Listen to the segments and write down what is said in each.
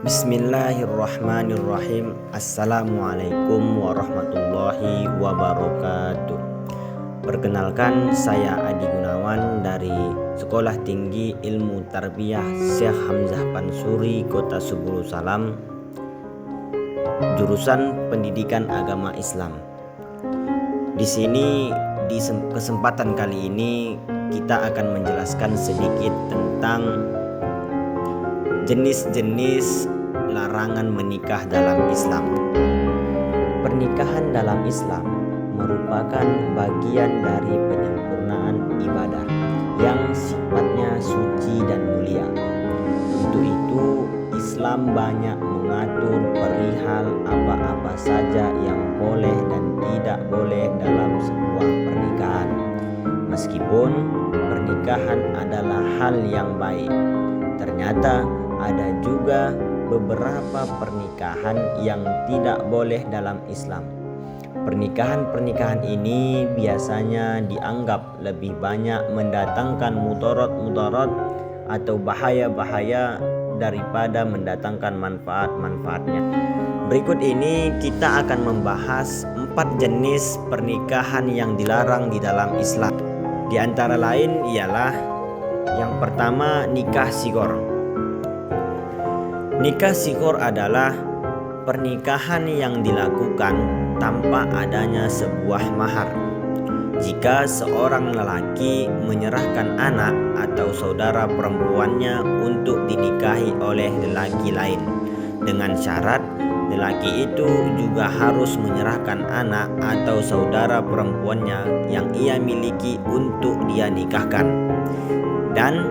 Bismillahirrahmanirrahim. Assalamualaikum warahmatullahi wabarakatuh. Perkenalkan, saya Adi Gunawan dari Sekolah Tinggi Ilmu Tarbiyah Syekh Hamzah Pansuri, Kota Subulu Salam, jurusan Pendidikan Agama Islam. Di sini di kesempatan kali ini kita akan menjelaskan sedikit tentang jenis-jenis larangan menikah dalam Islam. Pernikahan dalam Islam merupakan bagian dari penyempurnaan ibadah yang sifatnya suci dan mulia. Untuk itu, Islam banyak mengatur perihal apa-apa saja yang boleh dan tidak boleh dalam sebuah pernikahan. Meskipun pernikahan adalah hal yang baik, ternyata ada juga beberapa pernikahan yang tidak boleh dalam Islam. Pernikahan-pernikahan ini biasanya dianggap lebih banyak mendatangkan mudarat-mudarat atau bahaya-bahaya daripada mendatangkan manfaat-manfaatnya. Berikut ini kita akan membahas 4 jenis pernikahan yang dilarang di dalam Islam. Di antara lain ialah yang pertama, nikah shighar. Nikah shighar adalah pernikahan yang dilakukan tanpa adanya sebuah mahar. Jika seorang lelaki menyerahkan anak atau saudara perempuannya untuk dinikahi oleh lelaki lain, dengan syarat lelaki itu juga harus menyerahkan anak atau saudara perempuannya yang ia miliki untuk dia nikahkan, dan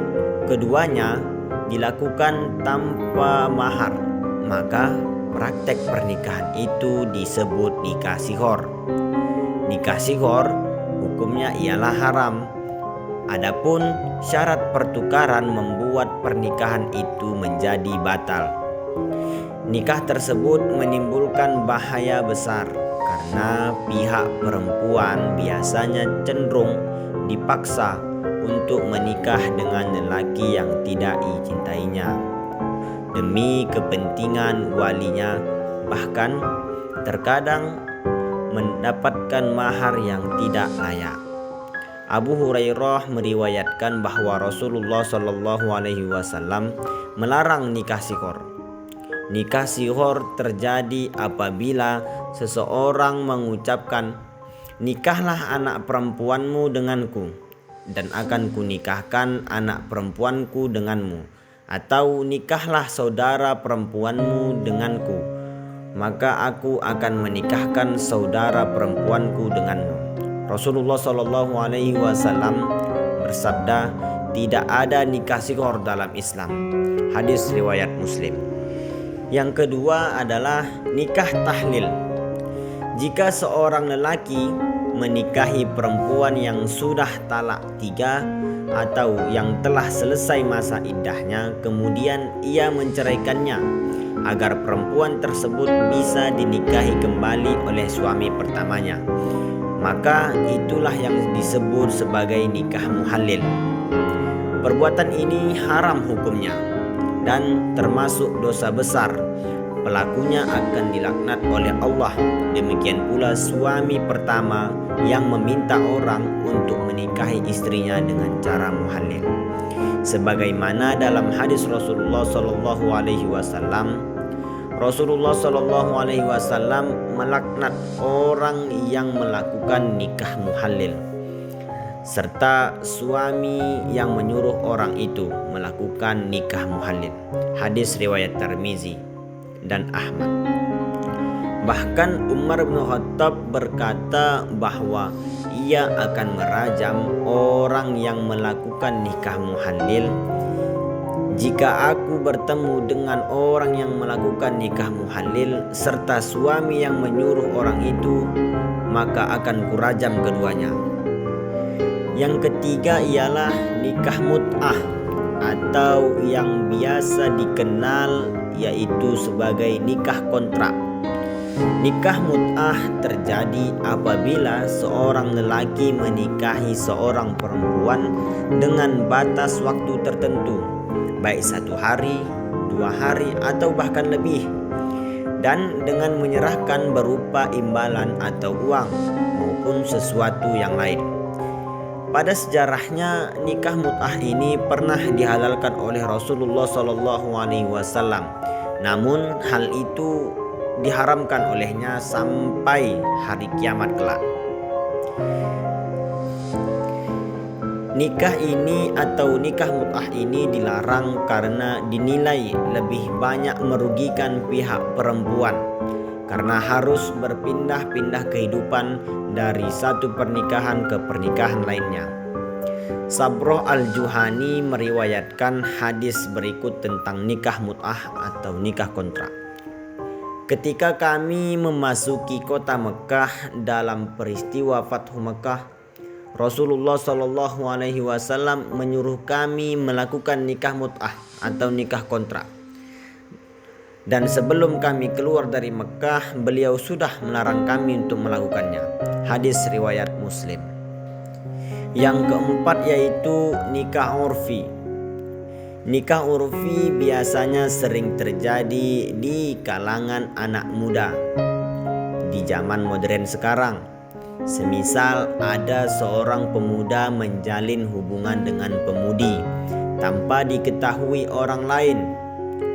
keduanya dilakukan tanpa mahar, maka praktek pernikahan itu disebut nikah shighar. Nikah shighar hukumnya ialah haram. Adapun syarat pertukaran membuat pernikahan itu menjadi batal. Nikah tersebut menimbulkan bahaya besar karena pihak perempuan biasanya cenderung dipaksa untuk menikah dengan lelaki yang tidak dicintainya demi kepentingan walinya, bahkan terkadang mendapatkan mahar yang tidak layak. Abu Hurairah meriwayatkan bahwa Rasulullah SAW melarang nikah shighar. Nikah shighar terjadi apabila seseorang mengucapkan, "Nikahlah anak perempuanmu denganku, dan akan kunikahkan anak perempuanku denganmu," atau "Nikahlah saudara perempuanmu denganku, maka aku akan menikahkan saudara perempuanku denganmu." Rasulullah SAW bersabda, "Tidak ada nikah shighar dalam Islam." Hadis riwayat Muslim. Yang kedua adalah nikah tahlil. Jika seorang lelaki menikahi perempuan yang sudah talak 3 atau yang telah selesai masa iddahnya, kemudian ia menceraikannya agar perempuan tersebut bisa dinikahi kembali oleh suami pertamanya, maka itulah yang disebut sebagai nikah muhallil. Perbuatan ini haram hukumnya dan termasuk dosa besar. Pelakunya akan dilaknat oleh Allah. Demikian pula suami pertama yang meminta orang untuk menikahi istrinya dengan cara muhallil. Sebagaimana dalam hadis Rasulullah SAW, Rasulullah SAW melaknat orang yang melakukan nikah muhallil serta suami yang menyuruh orang itu melakukan nikah muhallil. Hadis riwayat Tirmizi dan Ahmad. Bahkan Umar bin Khattab berkata bahwa ia akan merajam orang yang melakukan nikah muhallil. "Jika aku bertemu dengan orang yang melakukan nikah muhallil serta suami yang menyuruh orang itu, maka akan kurajam keduanya." Yang ketiga ialah nikah mut'ah, atau yang biasa dikenal yaitu sebagai nikah kontrak. Nikah mut'ah terjadi apabila seorang lelaki menikahi seorang perempuan dengan batas waktu tertentu, baik 1 hari, 2 hari atau bahkan lebih, dan dengan menyerahkan berupa imbalan atau uang maupun sesuatu yang lain. Pada sejarahnya, nikah mut'ah ini pernah dihalalkan oleh Rasulullah SAW. Namun hal itu diharamkan olehnya sampai hari kiamat kelak. Nikah ini atau nikah mut'ah ini dilarang karena dinilai lebih banyak merugikan pihak perempuan, karena harus berpindah-pindah kehidupan dari satu pernikahan ke pernikahan lainnya. Sabroh Al-Juhani meriwayatkan hadis berikut tentang nikah mut'ah atau nikah kontrak. Ketika kami memasuki kota Mekah dalam peristiwa Fathu Mekah, Rasulullah SAW menyuruh kami melakukan nikah mut'ah atau nikah kontrak. Dan sebelum kami keluar dari Mekah, beliau sudah melarang kami untuk melakukannya. Hadis riwayat Muslim. Yang keempat yaitu nikah urfi. Nikah urfi biasanya sering terjadi di kalangan anak muda di zaman modern sekarang. Semisal ada seorang pemuda menjalin hubungan dengan pemudi tanpa diketahui orang lain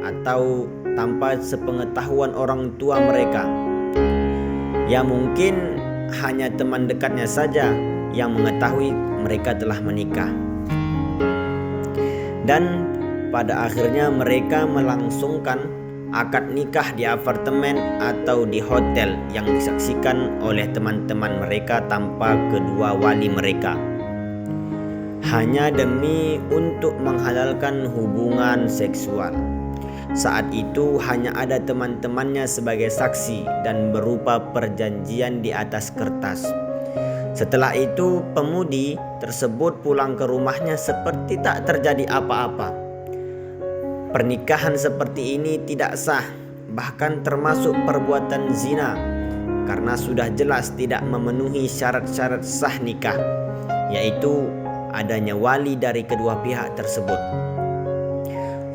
atau tanpa sepengetahuan orang tua mereka. Ya mungkin hanya teman dekatnya saja yang mengetahui mereka telah menikah. Dan pada akhirnya mereka melangsungkan akad nikah di apartemen atau di hotel yang disaksikan oleh teman-teman mereka tanpa kedua wali mereka, hanya demi untuk menghalalkan hubungan seksual. Saat itu hanya ada teman-temannya sebagai saksi dan berupa perjanjian di atas kertas. Setelah itu pemudi tersebut pulang ke rumahnya seperti tak terjadi apa-apa. Pernikahan seperti ini tidak sah, bahkan termasuk perbuatan zina, karena sudah jelas tidak memenuhi syarat-syarat sah nikah, yaitu adanya wali dari kedua pihak tersebut.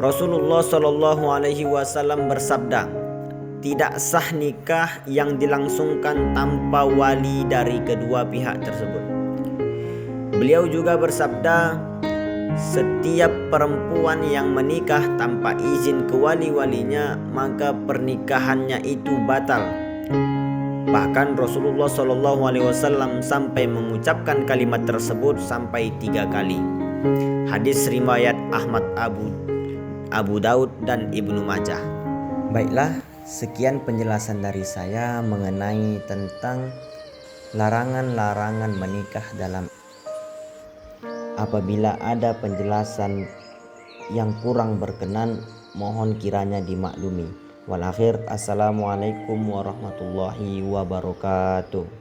Rasulullah SAW bersabda, tidak sah nikah yang dilangsungkan tanpa wali dari kedua pihak tersebut. Beliau juga bersabda, setiap perempuan yang menikah tanpa izin ke wali-walinya, maka pernikahannya itu batal. Bahkan Rasulullah SAW sampai mengucapkan kalimat tersebut sampai 3 kali. Hadis riwayat Ahmad, Abu Daud dan Ibnu Majah. Baiklah, sekian penjelasan dari saya mengenai tentang larangan-larangan menikah dalam. Apabila ada penjelasan yang kurang berkenan, mohon kiranya dimaklumi. Wal akhir, assalamualaikum warahmatullahi wabarakatuh.